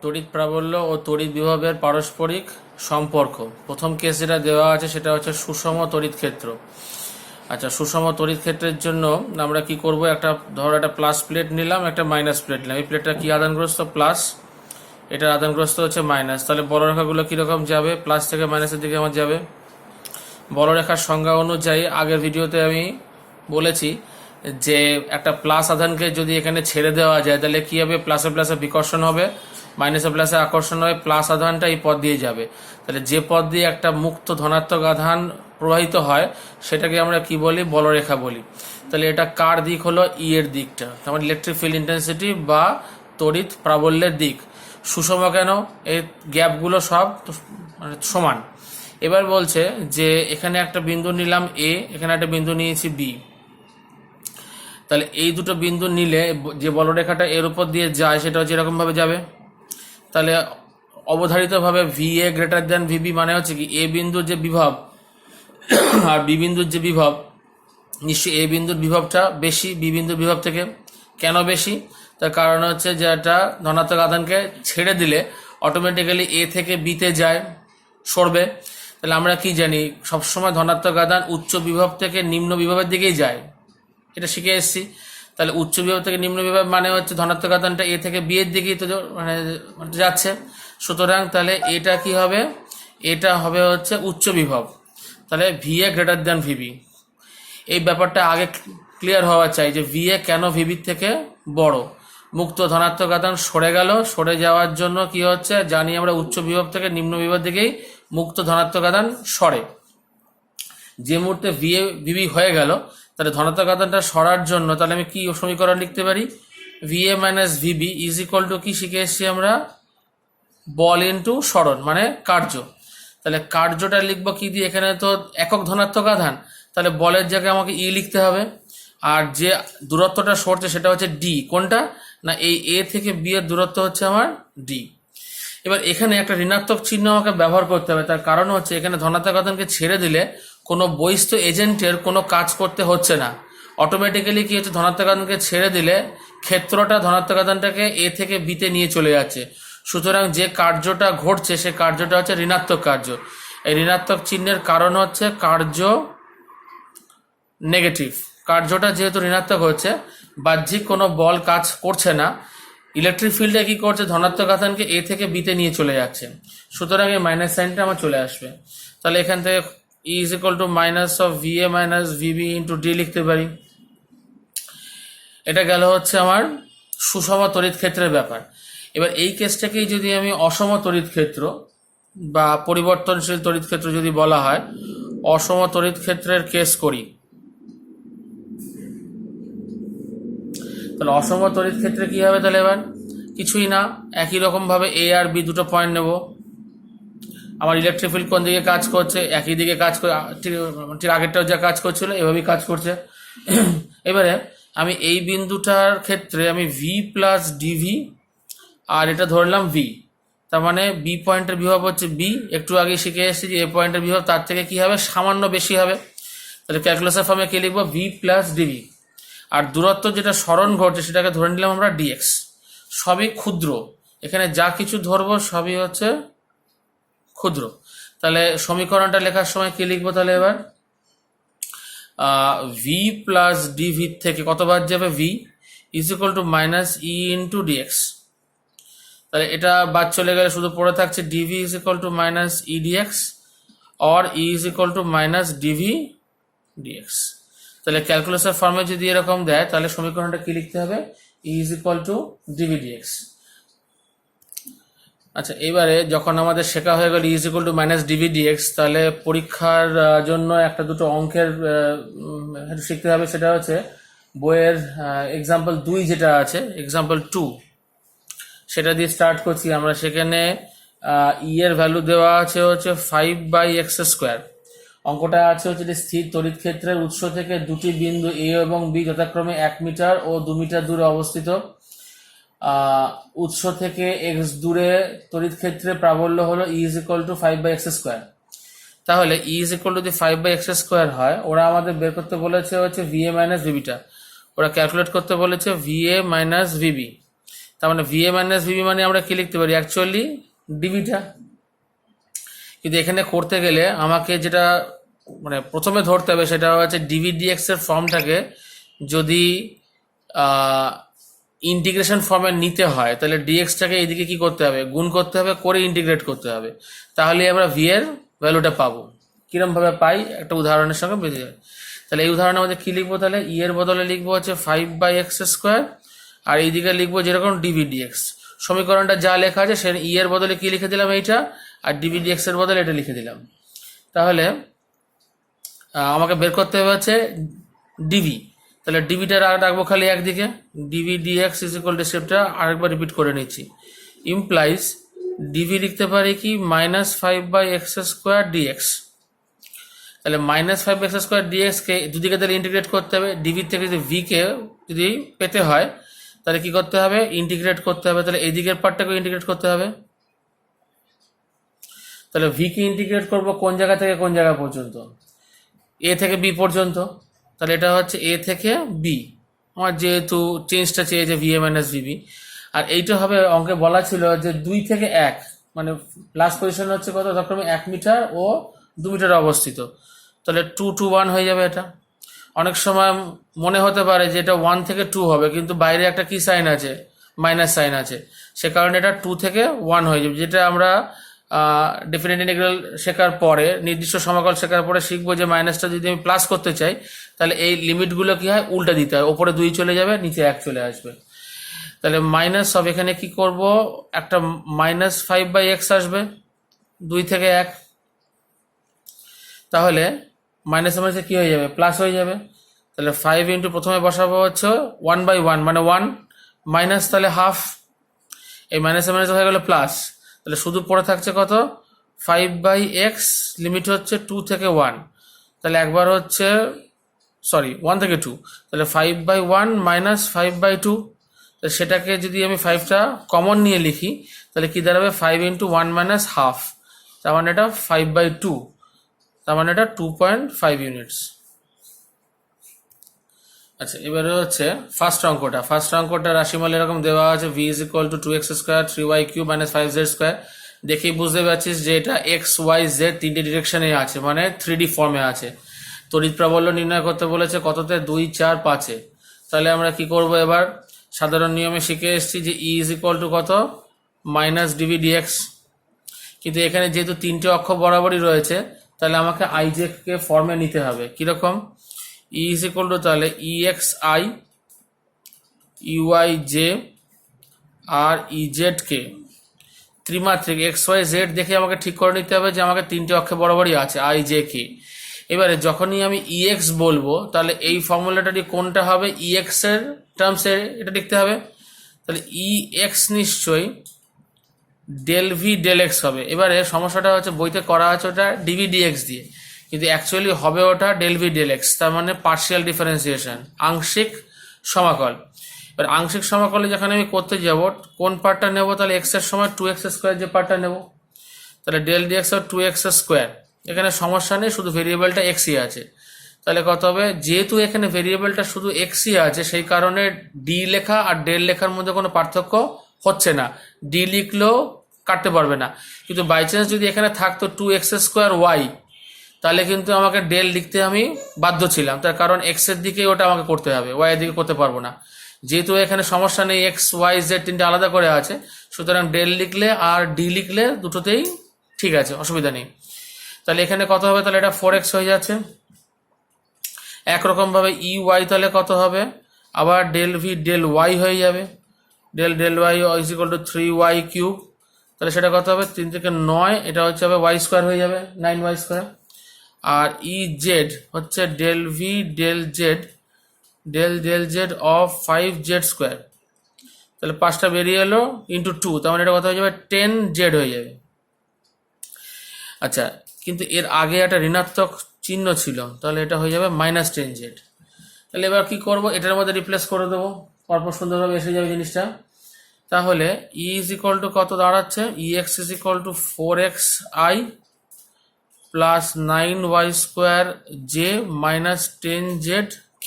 তড়িৎ প্রাবল্য ও তড়িৎ বিভবের পারস্পরিক সম্পর্ক। প্রথম কেস যেটা দেওয়া আছে সেটা হচ্ছে সুষম তড়িৎ ক্ষেত্র। আচ্ছা, সুষম তড়িৎ ক্ষেত্রের জন্য আমরা কি করব, ধরো একটা প্লাস প্লেট নিলাম, একটা মাইনাস প্লেট নিলাম। এই প্লেটটা কি আধানগ্রস্ত? প্লাস। এটার আধানগ্রস্ত হচ্ছে মাইনাস। তাহলে বলরেখাগুলো কিরকম যাবে? প্লাস থেকে মাইনাসের দিকে আমার যাবে। বলরেখার সংজ্ঞা অনুযায়ী আগের ভিডিওতে আমি বলেছি যে একটা প্লাস আধানকে যদি এখানে ছেড়ে দেওয়া যায় তাহলে কি হবে? প্লাসে প্লাসে বিকর্ষণ হবে, মাইনাসে প্লাসে আকর্ষণ হবে, প্লাস আধানটা এই পথ দিয়ে যাবে। তাহলে যে পথ দিয়ে একটা মুক্ত ধনাত্মক আধান প্রবাহিত হয় সেটাকে আমরা কি বলি? বলরেখা বলি। তাহলে এটা কার দিক হলো? ই এর দিকটা, তার ইলেকট্রিক ফিল্ড ইন্টেন্সিটি বা তড়িৎ প্রাবল্যের দিক। সুষম কেন? এই গ্যাপগুলো সব সমান। এবার বলছে যে এখানে একটা বিন্দু নিলাম এ, এখানে একটা বিন্দু নিয়েছি বি। তাহলে এই দুটো বিন্দু নিলে যে বলরেখাটা এর উপর দিয়ে যায় সেটা হচ্ছে এরকম ভাবে যাবে। তাহলে অবধারিতভাবে V A greater than VB, মানে হচ্ছে কি এ বিন্দুর যে বিভব আর বি বিন্দুর যে বিভব, নিশ্চয়ই এ বিন্দুর বিভবটা বেশি বি বিন্দুর বিভব থেকে। কেন বেশি? তার কারণ হচ্ছে যে একটা ধনাত্মক আধানকে ছেড়ে দিলে অটোমেটিক্যালি এ থেকে বিতে যায়, সরবে। তাহলে আমরা কি জানি? সবসময় ধনাত্মক আধান উচ্চ বিভব থেকে নিম্ন বিভবের দিকেই যায়, এটা শিখে এসেছি। তাহলে উচ্চ বিভব থেকে নিম্ন বিভব মানে হচ্ছে ধনাত্মক আধানটা এ থেকে বি এর দিকেই তো মানে যাচ্ছে। সুতরাং তাহলে এটা কি হবে? এটা হবে হচ্ছে উচ্চ বিভব। তাহলে V A greater than VB. এই ব্যাপারটা আগে ক্লিয়ার হওয়া চাই যে ভি এ কেন ভিবির থেকে বড়। মুক্ত ধনাত্মক আধান সরে গেল, সরে যাওয়ার জন্য কি হচ্ছে জানি আমরা উচ্চ বিভব থেকে নিম্ন বিভব দিকেই মুক্ত ধনাত্মক আধান সরে। যে মুহূর্তে ভিবি হয়ে গেল তাহলে ধনাত্মক আধানটা সরার জন্য তাহলে আমি কি সমীকরণ লিখতে পারি? VA minus VB is equal to কি শিখে এসেছি আমরা? বল ইন্টু সরণ মানে কার্য। তাহলে কার্যটা লিখবো কি দিয়ে? এখানে তো একক ধনাত্মক আধান, তাহলে বলের জায়গায় আমাকে ই লিখতে হবে। আর যে দূরত্বটা সরছে সেটা হচ্ছে ডি। কোনটা? না এই এ থেকে বি এর দূরত্ব হচ্ছে আমার ডি। এবার এখানে একটা ঋণাত্মক চিহ্ন আমাকে ব্যবহার করতে হবে। তার কারণ হচ্ছে এখানে ধনাত্মক আধানকে ছেড়ে দিলে কোনো বহিস্থ এজেন্টের কোনো কাজ করতে হচ্ছে না। অটোমেটিক্যালি কি হচ্ছে? ধনাত্মক আধানকে ছেড়ে দিলে ক্ষেত্রটা ধনাত্মক আধানটাকে এ থেকে বিতে নিয়ে চলে যাচ্ছে। সুতরাং যে কার্যটা ঘটছে সে কার্যটা হচ্ছে ঋণাত্মক কার্য। এই ঋণাত্মক চিহ্নের কারণ হচ্ছে কার্য নেগেটিভ। কার্যটা যেহেতু ঋণাত্মক হচ্ছে, বাহ্যিক কোনো বল কাজ করছে না, ইলেকট্রিক ফিল্ডে কি করছে? ধনাত্মক আধানকে এ থেকে বিতে নিয়ে চলে যাচ্ছে। সুতরাং এই মাইনাস সাইনটা আমার চলে আসবে। তাহলে এখান থেকে E is equal to minus of V A minus VB into D লিখতে পারি। এটা গেল হচ্ছে আমার সুষম তড়িৎ ক্ষেত্রের ব্যাপার। এবার এই কেসটাকেই যদি আমি অসম তড়িৎ ক্ষেত্র বা পরিবর্তনশীল তড়িৎ ক্ষেত্র যদি বলা হয়, অসম তড়িৎ ক্ষেত্রের কেস করি, তাহলে অসম তড়িৎ ক্ষেত্রে কি হবে? তাহলে এবার কিছুই না, একই রকম ভাবে এ আর বি দুটো পয়েন্ট নেব। আমার ইলেকট্রিক ফিল্ড কোন দিকে কাজ করছে? একই দিকে কাজ করে, ঠিক আগেরটাও যা কাজ করছিল এভাবেই কাজ করছে। এবারে আমি এই বিন্দুটার ক্ষেত্রে আমি ভি প্লাস ডিভি আর এটা ধরলাম ভি, তার মানে বি পয়েন্টের বিভব হচ্ছে বি। একটু আগে শিখে এসেছি যে এ পয়েন্টের বিভব তার থেকে কি হবে? সামান্য বেশি হবে। তাহলে ক্যালকুলাসের ফর্মে কি লিখবো? V plus DV. আর দূরত্ব যেটা সরণ ঘটছে সেটাকে ধরে নিলাম আমরা ডিএক্স। সবই ক্ষুদ্র, এখানে যা কিছু ধরবো সবই হচ্ছে ক্ষুদ্র। তাহলে সমীকরণটা লেখার সময় কি লিখবো? তাহলে এবার ভি প্লাস ডিভি থেকে কত বাদ যাবে? V is equal to minus E into DX. তাহলে এটা বাদ চলে গেলে শুধু পড়ে থাকছে DV is equal to minus E DX or E is equal to minus DV DX. তাহলে ক্যালকুলাসের ফর্মে যদি এরকম দেয় তাহলে সমীকরণটা কি লিখতে হবে? E is equal to DV DX. আচ্ছা, এবারে যখন আমাদের শেখা হয়ে গেল E is equal to minus DV DX, তাহলে পরীক্ষার জন্য একটা দুটো অঙ্কের শিখতে হবে। সেটা হচ্ছে বইয়ের এক্সাম্পল 2 যেটা আছে, এক্সাম্পল 2 সেটা দিয়ে স্টার্ট করছি আমরা। সেখানে ই এর ভ্যালু দেওয়া আছে হচ্ছে 5/x²। অঙ্কটা আছে হচ্ছে যে স্থির তড়িৎ ক্ষেত্রের উৎস থেকে দুটি বিন্দু এ এবং বি যথাক্রমে 1 মিটার ও 2 মিটার দূরে অবস্থিত। উৎস থেকে এক্স দূরে তড়িৎ ক্ষেত্রে প্রাবল্য হলো ই ইজ ইকুয়াল টু 5/x²। তাহলে ই ইজ ইকুয়াল টু যদি 5/x² হয়, ওরা আমাদের বের করতে বলেছে হচ্ছে ভিএ মাইনাস ভিবিটা। ওরা ক্যালকুলেট করতে বলেছে ভিএ মাইনাস ভিবি। তার মানে ভিএ মাইনাস ভিবি মানে আমরা কি লিখতে পারি অ্যাকচুয়ালি ডিভিটা। কিন্তু এখানে করতে গেলে আমাকে যেটা মানে প্রথমে ধরতে হবে সেটা হচ্ছে ডিভি ডিএক্স এর ফর্মটাকে যদি ইন্টিগ্রেশন ফর্মে নিতে হয় তাহলে ডিএক্সটাকে এইদিকে কি করতে হবে, গুণ করতে হবে, করে ইন্টিগ্রেট করতে হবে, তাহলে আমরা ভি এর ভ্যালুটা পাবো। কিরম ভাবে পাই একটা উদাহরণের সঙ্গে বেঁধে যায়। তাহলে এই উদাহরণের মধ্যে কি লিখবো, তাহলে ই এর বদলে লিখবো হচ্ছে 5/x², আর এইদিকে লিখবো যেরকম ডিভি ডিএক্স। সমীকরণটা যা লেখা আছে সে ই এর বদলে কি লিখে দিলাম এইটা, আর ডিভি ডিএক্স এর বদলে এটা লিখে দিলাম। তাহলে আমাকে বের করতে হবে হচ্ছে ডিভি। তাহলে ডিভিটা রাখবো খালি একদিকে, DV DX is equal to স্টেপটা আরেকবার রিপিট করে নিচ্ছি, ইমপ্লাইজ ডিভি লিখতে পারি কি -5/x² ডিএক্স। তাহলে -5/x² ডিএক্স কে দুদিকে তাহলে ইন্টিগ্রেট করতে হবে। ডিভি থেকে যদি ভি কে যদি পেতে হয় তাহলে কি করতে হবে, ইন্টিগ্রেট করতে হবে। তাহলে এই দিকের পার্টটাকে ইন্টিগ্রেট করতে হবে। তাহলে ভি কে ইন্টিগ্রেট করব কোন জায়গা থেকে কোন জায়গা পর্যন্ত, এ থেকে বি পর্যন্ত। তাহলে এটা হচ্ছে এ থেকে বি, আমার যেহেতু চেঞ্জটা চেয়েছে ভিএ মাইনাস ভিবি। আর এইটা হবে অঙ্কে বলা ছিল যে 2 থেকে 1, মানে লাস্ট পজিশন হচ্ছে কত, যথাক্রমে 1 মিটার ও 2 মিটারে অবস্থিত। তাহলে 2 to 1 হয়ে যাবে। এটা অনেক সময় মনে হতে পারে যে এটা 1 থেকে 2 হবে, কিন্তু বাইরে একটা কি সাইন আছে, মাইনাস সাইন আছে, সে কারণে এটা 2 থেকে 1 হয়ে যাবে। যেটা আমরা ডেফিনেট ইন্টিগ্রাল শেখার পরে, নির্দিষ্ট সমাকল শেখার পরে শিখবো যে মাইনাসটা যদি আমি প্লাস করতে চাই তাহলে এই লিমিটগুলো কি হয়, উল্টা দিতে হয়, ওপরে 2 চলে যাবে, নিচে 1 চলে আসবে। তাহলে মাইনাস সব এখানে কি করব, একটা -5/x আসবে 2 থেকে 1, তাহলে মাইনাস মাইনাসে কি হয়ে যাবে, প্লাস হয়ে যাবে। তাহলে 5 ইন্টু প্রথমে বসাবো হচ্ছে 1/1 মানে 1 মাইনাস, তাহলে হাফ, এই মাইনাসে মাইনাস হয়ে গেল প্লাস। তাহলে শুধু পড়ে থাকছে কত, 5/x, লিমিট হচ্ছে 2 থেকে 1, তাহলে একবার হচ্ছে 1 থেকে 2, তাহলে 5/1 মাইনাস 5/2। তো সেটাকে যদি আমি 5টা কমন নিয়ে লিখি তাহলে কি দাঁড়াবে, 5 ইন্টু 1 মাইনাস হাফ, তার মানে এটা 5/2, তার মানে এটা 2.5 ইউনিটস। আচ্ছা, এবারে হচ্ছে ফার্স্ট অঙ্কটা রাশিমাল এরকম দেওয়া আছে, v is equal two 2x² 3y³ - 5z²। দেখেই বুঝতে পারছিস যে এটা এক্স ওয়াই জেড তিনটে ডিরেকশনে আছে, মানে 3D ফর্মে আছে। তড়িৎ প্রাবল্য নির্ণয় করতে বলেছে কততে, 2, 4, 5-এ। তাহলে আমরা কি করব, এবার সাধারণ নিয়মে শিখে এসেছি যে ই ইজ ইকুয়াল টু কত, -dv dx। কিন্তু এখানে যেহেতু তিনটে অক্ষ বরাবরই রয়েছে তাহলে আমাকে আইজে কে ফর্মে নিতে হবে। কিরকম, ই ইজ ইকুয়াল টু তাহলে EXI EYJ আর EZ কে ত্রিমাত্রিক XYZ দেখে আমাকে ঠিক করে নিতে হবে যে আমাকে তিনটে অক্ষে বরাবরই আছে IJK। এবারে যখনই আমি EX বলবো তাহলে এই ফর্মুলাটাটি কোনটা হবে, EX এর টার্মসে এটা লিখতে হবে। তাহলে EX নিশ্চয়ই ডেল ভি ডেল এক্স হবে। এবারে সমস্যাটা হচ্ছে বইতে করা আছে ওটা ডিভি ডিএক্স দিয়ে, কিন্তু অ্যাকচুয়ালি হবে ওটা ডেল ভি ডেল এক্স, তার মানে পার্শিয়াল ডিফারেন্সিয়েশন, আংশিক সমাকল। এবার আংশিক সমাকলে যখন আমি করতে যাব কোন পার্টটা নেব, তাহলে এক্স এর সময় 2x² যে পার্টটা নেব, তাহলে ডেল ডিএক্স আর 2x²। এখানে সমস্যা নেই, শুধু ভেরিয়েবলটা এক্সই আছে। তাহলে কত হবে, যেহেতু এখানে ভেরিয়েবলটা শুধু এক্সই আছে সেই কারণে ডি লেখা আর ডেল লেখার মধ্যে কোনো পার্থক্য হচ্ছে না, ডি লিখলেও কাটতে পারবে না। কিন্তু বাই চান্স যদি এখানে থাকতো 2x²y, তাহলে কিন্তু আমাকে ডেল লিখতে আমি বাধ্য ছিলাম, তার কারণ এক্স এর দিকে ওটা আমাকে করতে হবে, ওয়াই এর দিকে করতে পারবো না। যেহেতু এখানে সমস্যা নেই, এক্স ওয়াই জেড তিনটে আলাদা করে আছে, সুতরাং ডেল লিখলে আর ডি লিখলে দুটোতেই ঠিক আছে, অসুবিধা নেই। তাহলে এখানে কত হবে, তাহলে এটা 4x হয়ে যাচ্ছে। একরকম ভাবে EY তাহলে কত হবে, আবার ডেল ভি ডেল ওয়াই হয়ে যাবে, del Y is equal to 3y³। তাহলে সেটা কত হবে, 3 থেকে 9, এটা হচ্ছে হবে y² হয়ে যাবে, 9y²। আর EZ হচ্ছে del V del Z of 5z²। তাহলে 5টা বেরিয়ে এলো ইন্টু 2, তার মানে এটা কত হয়ে যাবে, 10z হয়ে যাবে। আচ্ছা, কিন্তু এর আগে একটা ঋণাত্মক চিহ্ন ছিল, তাহলে এটা হয়ে যাবে -10z। তাহলে এবার কি করব, এটার মধ্যে রিপ্লেস করে দেবো, পরপর সুন্দরভাবে এসে যাবে জিনিসটা। তাহলে ই ইজ ইকুয়াল টু কত দাঁড়াচ্ছে, EX is equal two 4xi plus 9y² j minus 10z k।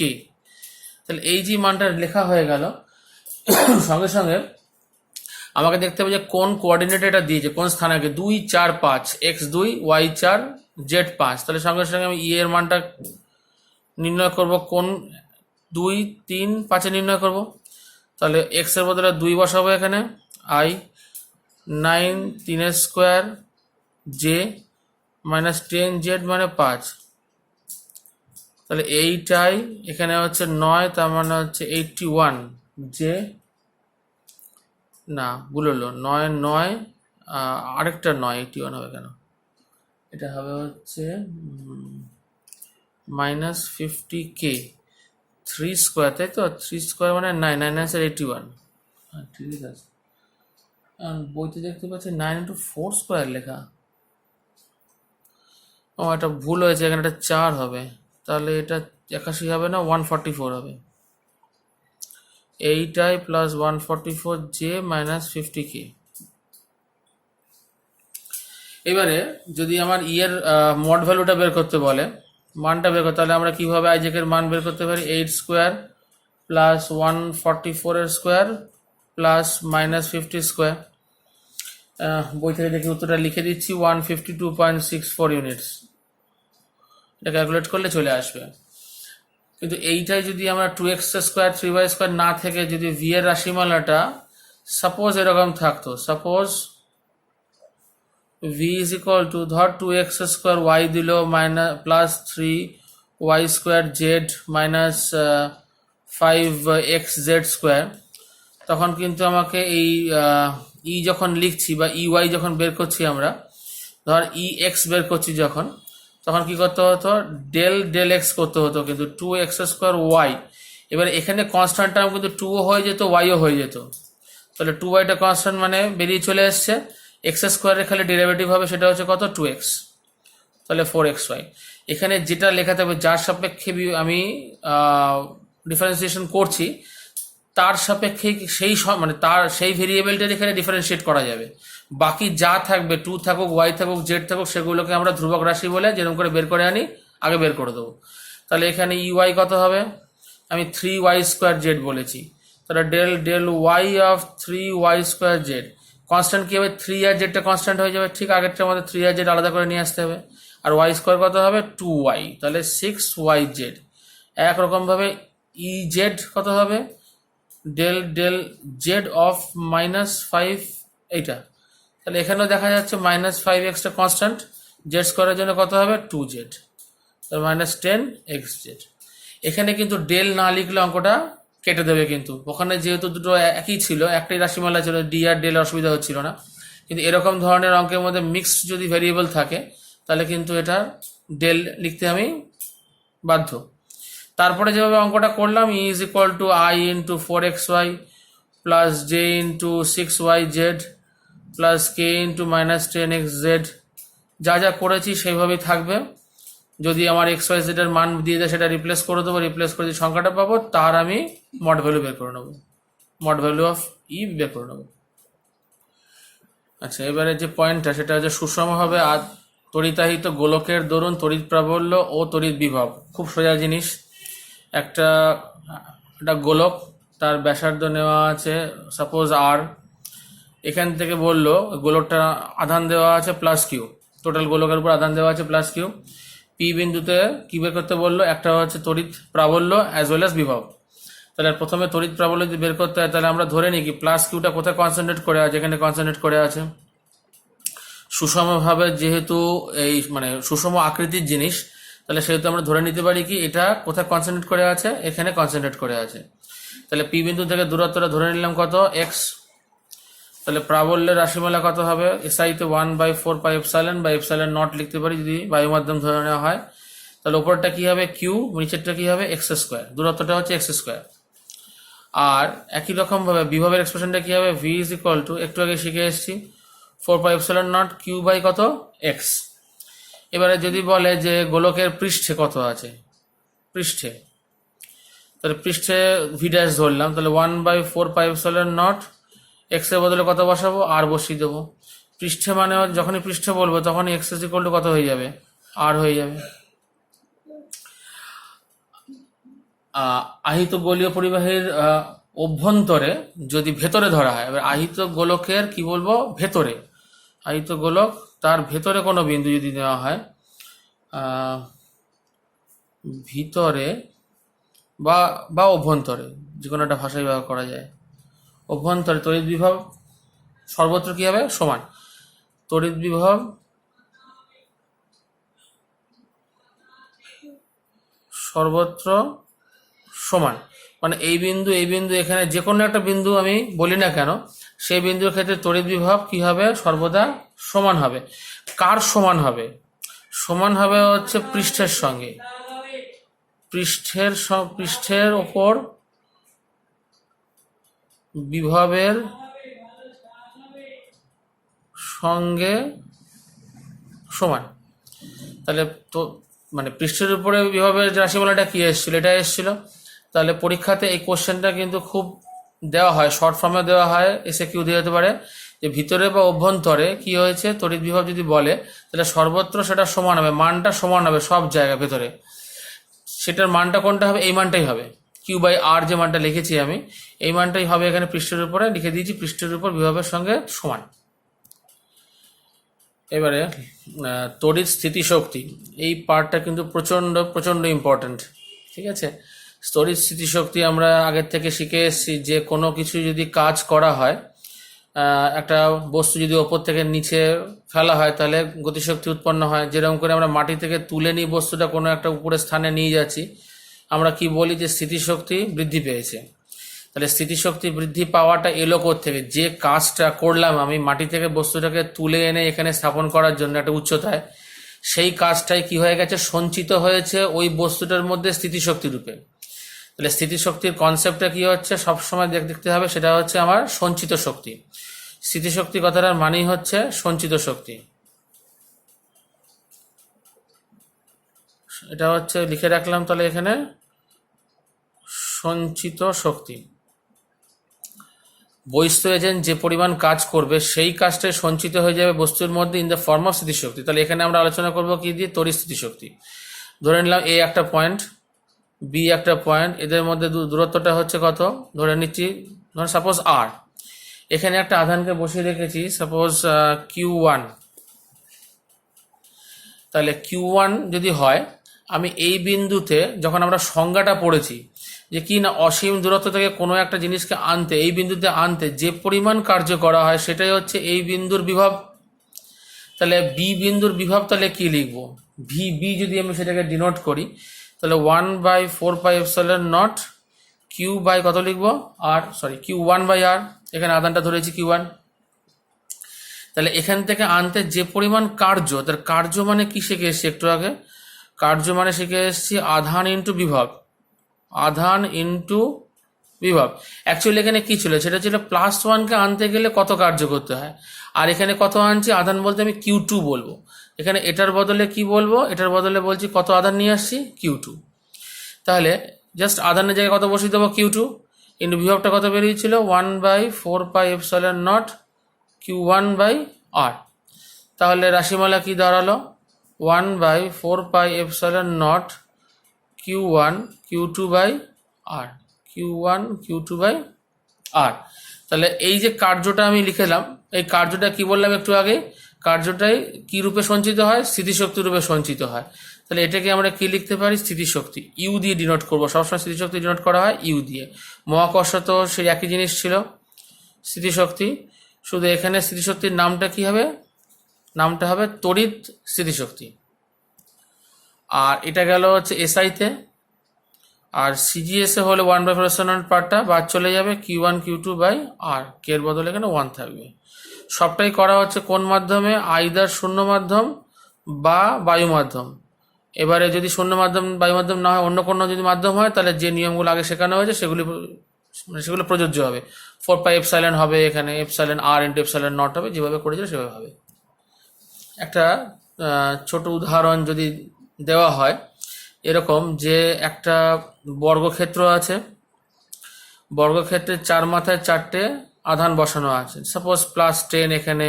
তাহলে এই যে মানটা লেখা হয়ে গেল, সঙ্গে সঙ্গে আমাকে দেখতে হবে যে কোন কোঅর্ডিনেটে এটা দিয়েছে, কোন স্থানাঙ্কে, 2 4 5, x2 y4 z5। তাহলে সঙ্গে সঙ্গে আমি ই এর মানটা নির্ণয় করব, কোন 2 3 5 নির্ণয় করব। তাহলে এক্স এর বদলে 2 বসাবো এখানে, i 9 3 square j minus 10 z মানে 5। তাহলে এইটাই এখানে হচ্ছে 9, তার মানে হচ্ছে 81 j, না ভুল হলো, 9 9 আরেকটা 9, 81 হবে কেন, এটা হবে হচ্ছে মাইনাস 50k 3 স্কোয়ার, তাই তো, 3 স্কোয়ার মানে 9 9 9 81। হ্যাঁ ঠিক আছে, বইতে দেখতে পাচ্ছি 9 ইন্টু 4 স্কোয়ার লেখা। ও এটা ভুল হয়েছে, এখানে এটা 4 হবে, তাহলে এটা 81 হবে না, 144 হবে। এইটাই প্লাস 144 জে মাইনাস 50k। এবারে যদি আমার ই এর মড ভ্যালুটা বের করতে বলে, মানটা বের করতে, তাহলে আমরা কিভাবে আইজেকের মান বের করতে পারি, 8 স্কোয়ার প্লাস 144 এর স্কোয়ার প্লাস মাইনাস 50 স্কোয়ার। বই থেকে দেখি উত্তরটা লিখে দিচ্ছি, 152.64 ইউনিটস। এটা ক্যালকুলেট করলে চলে আসবে। কিন্তু এইটাই যদি আমরা 2x স্কোয়ার 3y স্কোয়ার না থেকে যদি ভি এর রাশিমালাটা সাপোজ এরকম থাকতো, suppose V is equal two, ধর 2x স্কোয়ার ওয়াই দিল minus plus 3y square Z minus 5xz square, তখন কিন্তু আমাকে এই ই যখন লিখছি বা ই ওয়াই যখন বের করছি আমরা, ধর ই এক্স বের করছি যখন, তখন কি করতে হতো, ডেল ডেল এক্স করতে হতো, কিন্তু 2x স্কোয়ার ওয়াই। এবার এখানে কনস্ট্যান্ট টার্ম কিন্তু 2ও হয়ে যেত, ওয়াইও হয়ে যেত। তাহলে 2yটা কনস্ট্যান্ট মানে বেরিয়ে চলে এসছে, এক্স স্কোয়ারের খালি ডেরিভেটিভ হবে, সেটা হচ্ছে কত, 2x, তাহলে 4xy। এখানে যেটা লেখা থাকবে, যার সাপেক্ষে আমি ডিফারেন্সিয়েশন করছি, তার সাপেক্ষে সেই মানে তার সেই ভেরিয়েবলটার এখানে ডিফারেন্সিয়েট করা যাবে। বাকি যা থাকবে, 2 থাকুক ওয়াই থাকুক জেড থাকুক, সেগুলোকে আমরা ধ্রুবক রাশি বলে যেরকম করে বের করে আনি আগে বের করে দেবো। তাহলে এখানে ইউআই কত হবে, আমি 3y স্কোয়ার জেড বলেছি, তাহলে del del Y of 3y square Z, constant কি হবে, 3 আর জেডটা কনস্ট্যান্ট হয়ে যাবে, ঠিক আগেরটা আমাদের 3 আর জেড আলাদা করে নিয়ে আসতে হবে। আর ওয়াই স্কোয়ার কত হবে, 2y, তাহলে 6yz। একরকমভাবে ই জেড কত হবে, del del Z of minus 5, এইটা, তাহলে এখানেও দেখা যাচ্ছে মাইনাস 5xটা কনস্ট্যান্ট, জেড স্কোয়ারের জন্য কত হবে, 2z, তাহলে মাইনাস 10xz। এখানে কিন্তু ডেল না লিখলে অঙ্কটা কেটে দেবে, কিন্তু ওখানে যেহেতু দুটো একই ছিল, একটাই রাশিমালা ছিল, ডি আর ডেল অসুবিধা হচ্ছিল না। কিন্তু এরকম ধরনের অঙ্কের মধ্যে মিক্সড যদি ভেরিয়েবল থাকে, তাহলে কিন্তু এটা ডেল লিখতে আমি বাধ্য। তারপরে যেভাবে অঙ্কটা করলাম, E is equal to I into 4xy plus J into 6yz plus K into minus 10xz, যা যা করেছি সেইভাবেই থাকবে। যদি আমার xyz এর মান দিয়ে দেয়, সেটা রিপ্লেস করে দেবো, রিপ্লেস করে যে সংখ্যাটা পাবো তার আমি মড ভ্যালু বের করে নেবো, মড ভ্যালু অফ ই বের করে নেবো। আচ্ছা, এবারে যে পয়েন্টটা, সেটা হচ্ছে সুষমভাবে তড়িতাহিত গোলকের দরুন তড়িৎ প্রাবল্য ও তড়িৎ বিভব। খুব সোজা জিনিস, একটা গোলক, তার ব্যাসার্ধ নেওয়া আছে সাপোজ আর, এখান থেকে বললো গোলকটা আধান দেওয়া আছে প্লাস কিউ, টোটাল গোলকের উপর আধান দেওয়া আছে প্লাস কিউ। পি বিন্দুতে কি বের করতে বললো, একটা হচ্ছে তড়িৎ প্রাবল্য অ্যাজ ওয়েল অ্যাজ বিভব। তাহলে প্রথমে তড়িৎ প্রাবল্য যদি বের করতে হয়, তাহলে আমরা ধরে নিই কি প্লাস কিউটা কোথায় কনসেন্ট্রেট করে আছে, এখানে কনসেন্ট্রেট করে আছে। সুষমভাবে যেহেতু এই মানে সুষম আকৃতির জিনিস, তাহলে সেহেতু আমরা ধরে নিতে পারি কি এটা কোথায় কনসেন্ট্রেট করে আছে, এখানে কনসেন্ট্রেট করে আছে। তাহলে পি বিন্দু থেকে দূরত্বটা ধরে নিলাম কত, এক্স। তাহলে প্রাবল্যের রাশিমালা কত হবে, এসআইতে 1/4 বা এপসাইলন নট লিখতে পারি যদি বায়ু মাধ্যম ধরে নেওয়া হয়। তাহলে উপরটা কি হবে কিউ, নিচেরটা কি হবে এক্স স্কোয়ার, দূরত্বটা হচ্ছে এক্স স্কোয়ার। আর একই রকম ভাবে বিভবের এক্সপ্রেশনটা কি হবে, ভি ইজ ইকুয়াল টু, একটু আগে শিখে এসেছি, 4πε0 কিউ বাই কত, এক্স। এবারে যদি বলে যে গোলকের পৃষ্ঠে কত আছে, পৃষ্ঠে, তাহলে পৃষ্ঠে ভি ড্যাশ ধরলাম, তাহলে 1/4πε0 এক্স এর বদলে কত বসাবো, আর বসিয়ে দেবো। পৃষ্ঠে মানে যখনই পৃষ্ঠে বলবো তখনই এক্স ইজ ইকুয়াল টু কত হয়ে যাবে, আর হয়ে যাবে। আহিত গোলীয় পরিবাহীর অভ্যন্তরে যদি ভেতরে ধরা হয়, এবার আহিত গোলকের কি বলবো ভেতরে, আহিত গোলক তার ভেতরে কোনো বিন্দু যদি দেওয়া হয়, ভিতরে বা বা অভ্যন্তরে, যে কোনো একটা ভাষায় ব্যবহার করা যায়, অভ্যন্তরে তড়িৎ বিভব সর্বত্র কি হবে সমান, তড়িৎ বিভব সর্বত্র সমান, মানে এই বিন্দু এখানে যে কোনো একটা বিন্দু আমি বলি না কেন, সেই বিন্দুর ক্ষেত্রে তড়িৎ বিভব কি হবে সর্বদা সমান হবে। কার সমান হবে? সমান হবে হচ্ছে পৃষ্ঠের সঙ্গে, পৃষ্ঠের ওপর বিভবের সঙ্গে সমান। তাহলে তো মানে পৃষ্ঠের উপরে বিভবের রাশিমালাটা কি এসেছিল, এটা এসেছিল। তাহলে পরীক্ষাতে এই কোশ্চেনটা কিন্তু খুব দেওয়া হয়, শর্ট ফর্মে দেওয়া হয়, এসে কিউ দিয়ে যেতে পারে যে ভিতরে বা অভ্যন্তরে কি হয়েছে তড়িৎ বিভব যদি বলে তাহলে সর্বত্র সেটা সমান হবে, মানটা সমান হবে সব জায়গায় ভেতরে। সেটার মানটা কোনটা হবে? এই মানটাই হবে, কিউ বাই আর যে মানটা লিখেছি আমি, এই মানটাই হবে এখানে পৃষ্ঠের উপরে লিখে দিয়েছি, পৃষ্ঠের উপর বিভবের সঙ্গে সমান। এবারে তড়িৎ স্থিতিশক্তি, এই পার্টটা কিন্তু প্রচণ্ড প্রচণ্ড ইম্পর্ট্যান্ট, ঠিক আছে। তড়িৎ স্থিতিশক্তি আমরা আগের থেকে শিখে এসেছি যে কোনো কিছু যদি কাজ করা হয়, একটা বস্তু যদি ওপর থেকে নিচে ফেলা হয় তাহলে গতিশক্তি উৎপন্ন হয়। যেরকম করে আমরা মাটি থেকে তুলে নিয়ে বস্তুটা কোনো একটা উপরের স্থানে নিয়ে যাচ্ছি, আমরা কি বলি যে স্থিতিশক্তি বৃদ্ধি পেয়েছে। তাহলে স্থিতিশক্তি বৃদ্ধি পাওয়াটা এলো থেকে, যে কাজটা করলাম আমি মাটি থেকে বস্তুটাকে তুলে এনে এখানে স্থাপন করার জন্য একটা উচ্চতায়, সেই কাজটাই কি হয়ে গেছে সঞ্চিত হয়েছে ওই বস্তুটার মধ্যে স্থিতিশক্তি রূপে। তাহলে স্থিতিশক্তির কনসেপ্টটা কি হচ্ছে সবসময় দেখতে হবে, সেটা হচ্ছে আমার সঞ্চিত শক্তি। স্থিতিশক্তি কথাটার মানেই হচ্ছে সঞ্চিত শক্তি। এটা হচ্ছে লিখে রাখলাম তাহলে এখানে সঞ্চিত শক্তি। বহিস্থ এজেন্ট যে পরিমাণ কাজ করবে সেই কাজটাই সঞ্চিত হয়ে যাবে বস্তুর মধ্যে ইন দ্য ফর্ম অফ স্থিতিশক্তি। তাহলে এখানে আমরা আলোচনা করব কি দিয়ে, তড়িৎ স্থিতিশক্তি। ধরে নিলাম এ একটা পয়েন্ট, বি একটা পয়েন্ট, এদের মধ্যে দূরত্বটা হচ্ছে কত ধরে নিচ্ছি, ধর সাপোজ আর। এখানে একটা আধানকে বসিয়ে রেখেছি সাপোজ Q1। তাহলে Q1 যদি হয়, আমি এই বিন্দুতে যখন আমরা সংজ্ঞাটা পড়েছি যে কি না অসীম দূরত্ব থেকে কোনো একটা জিনিসকে আনতে, এই বিন্দুতে আনতে যে পরিমাণ কার্য করা হয় সেটাই হচ্ছে এই বিন্দুর বিভব। তাহলে বি বিন্দুর বিভব তাহলে কি লিখবো, ভি বি যদি আমি সেটাকে ডিনোট করি তাহলে 1/4πε0 কিউ বাই কত লিখবো আর, সরি Q1 বাই আর, এখানে আধানটা ধরেছি Q1। তাহলে এখান থেকে আনতে যে পরিমাণ কার্য, তার কার্য মানে কি শিখে এসছি একটু আগে, কার্য মানে শিখে এসছি আধান ইন্টু বিভব, আধান ইন্টু বিভব। অ্যাকচুয়ালি এখানে কি ছিল, সেটা ছিল +1কে আনতে গেলে কত কার্য করতে হয়, আর এখানে কত আনছি আধান বলতে আমি Q2 বলবো। এখানে এটার বদলে কি বলবো, এটার বদলে বলছি কত আধান নিয়ে আসছি Q2। তাহলে জাস্ট আধানের জায়গায় কত বসিয়ে দেবো Q2, ইন্টু বিভবটা কত বেরিয়েছিল 1/4πε0 Q1 বাই আর। তাহলে রাশিমালা কি দাঁড়ালো 1/4πε0 Q1 Q2 by R, Q1 Q2 by আর। তাহলে এই যে কার্যটা আমি লিখলাম, এই কার্যটা কি বললাম একটু আগে, কার্যটাই কি রূপে সঞ্চিত হয়, স্থিতিশক্তি রূপে সঞ্চিত হয়। তাহলে এটাকে আমরা কি লিখতে পারি, স্থিতিশক্তি, ইউ দিয়ে ডিনোট করবো, সবসময় স্থিতিশক্তি ডিনোট করা হয় ইউ দিয়ে। মহাকর্ষ তো সেই একই জিনিস ছিল স্থিতিশক্তি, শুধু এখানে স্থিতিশক্তির নামটা কি হবে, নামটা হবে তড়িৎ স্থিতিশক্তি। আর এটা গেল হচ্ছে এসআইতে, আর সিজিএসে হলে 1/4 পার্টটা বাদ চলে যাবে, Q1 Q2 বাই আর, কে এর বদলে এখানে 1 থাকবে। সবটাই করা হচ্ছে কোন মাধ্যমে, আইদার শূন্য মাধ্যম বা বায়ু মাধ্যম। এবারে যদি শূন্য মাধ্যম বায়ু মাধ্যম না হয়, অন্য কোনো যদি মাধ্যম হয় তাহলে যে নিয়মগুলো আগে শেখানো হয়েছে সেগুলো প্রযোজ্য হবে। 4πε হবে, এখানে εr ইন্টু ε0 হবে, যেভাবে করেছিল সেভাবে হবে। একটা ছোট উদাহরণ যদি দেওয়া হয় এরকম, যে একটা বর্গক্ষেত্র আছে, বর্গক্ষেত্রের 4 মাথায় 4টে আধান বসানো আছে, সাপোজ +10 এখানে,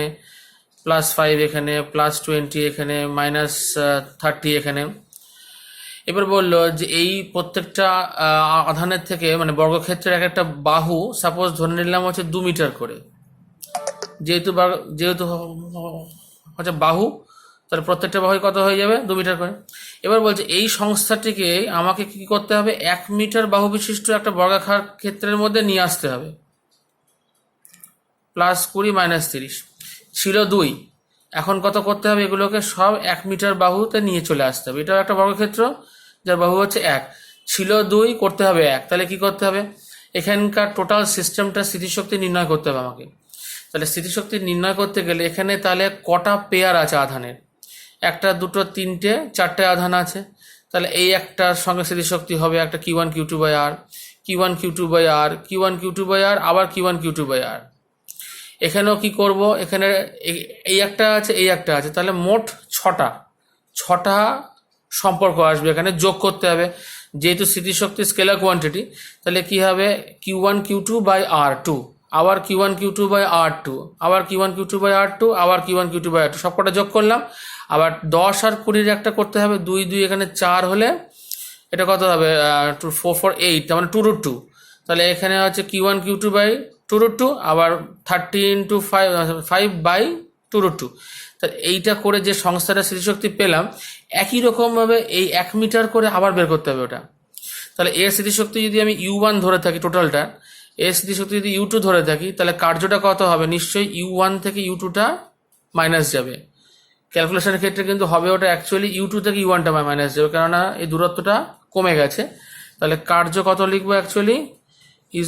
+5 এখানে, +20 এখানে, -30 এখানে। এবার বললো যে এই প্রত্যেকটা আধানের থেকে মানে বর্গক্ষেত্রের এক একটা বাহু সাপোজ ধরে নিলাম হচ্ছে 2 মিটার করে, যেহেতু হচ্ছে বাহু, তাহলে প্রত্যেকটা বাহু কত হয়ে যাবে 2 মিটার করে। এবার বলছে এই সংস্থাটিকে আমাকে কি করতে হবে, 1 মিটার বাহু বিশিষ্ট একটা বর্গাকার ক্ষেত্রের মধ্যে নিয়ে আসতে হবে। +20 -30 ছিল 2, এখন কত করতে হবে, এগুলোকে সব 1 মিটার বাহুতে নিয়ে চলে আসতে হবে। এটাও একটা বর্গক্ষেত্র যার বাহু হচ্ছে 1, ছিল 2, করতে হবে 1, তাহলে কি করতে হবে, এখানকার টোটাল সিস্টেমটা স্থিতিশক্তি নির্ণয় করতে হবে আমাকে। তাহলে স্থিতিশক্তি নির্ণয় করতে গেলে এখানে তাহলে কটা পেয়ার আছে আধানের, 1, 2, 3, 4টে আধান আছে। তাহলে এই একটার সঙ্গে স্থিতিশক্তি হবে একটা Q1 Q2/R, Q1 Q2/R, Q1 Q2/R, আবার Q1 Q2/R। এখানেও কি করব, এখানে এই একটা আছে, এই একটা আছে, তাহলে মোট ছটা সম্পর্ক আসবে, এখানে যোগ করতে হবে। যেহেতু স্থিতিশক্তি স্কেলার কোয়ান্টিটি, তাহলে কি হবে, Q1 Q2/R2, আবার Q1 Q2/R2, আবার Q1 Q2/R2, আবার Q1 Q2/R2, সবকটা যোগ করলাম। আবার 10 আর 20 একটা করতে হবে, 2 2 এখানে 4 হলে এটা কত হবে, 4 4 8, তার মানে 2√2। তাহলে এখানে হচ্ছে Q1 Q2/2√2, আবার 30 × 5/2√2। তাহলে এইটা করে যে সংস্থাটা স্মৃতিশক্তি পেলাম, একই রকমভাবে এই 1 মিটার করে আবার বের করতে হবে ওটা। তাহলে এর স্মৃতিশক্তি যদি আমি U1 ধরে থাকি, টোটালটা এর স্মৃতিশক্তি যদি U2 ধরে থাকি, তাহলে কার্যটা কত হবে, নিশ্চয়ই U1 থেকে U2টা মাইনাস যাবে। ক্যালকুলেশনের ক্ষেত্রে কিন্তু হবে ওটা অ্যাকচুয়ালি U2 থেকে U1টা মাইনাস যাবে, কেননা এই দূরত্বটা কমে গেছে। তাহলে কার্য কত লিখবো, অ্যাকচুয়ালি =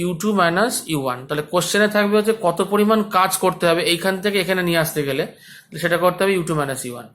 U2 - U1। তাহলে কোশ্চেনে থাকবে হচ্ছে কত পরিমাণ কাজ করতে হবে এইখান থেকে এখানে নিয়ে আসতে গেলে, সেটা করতে হবে U2 - U1।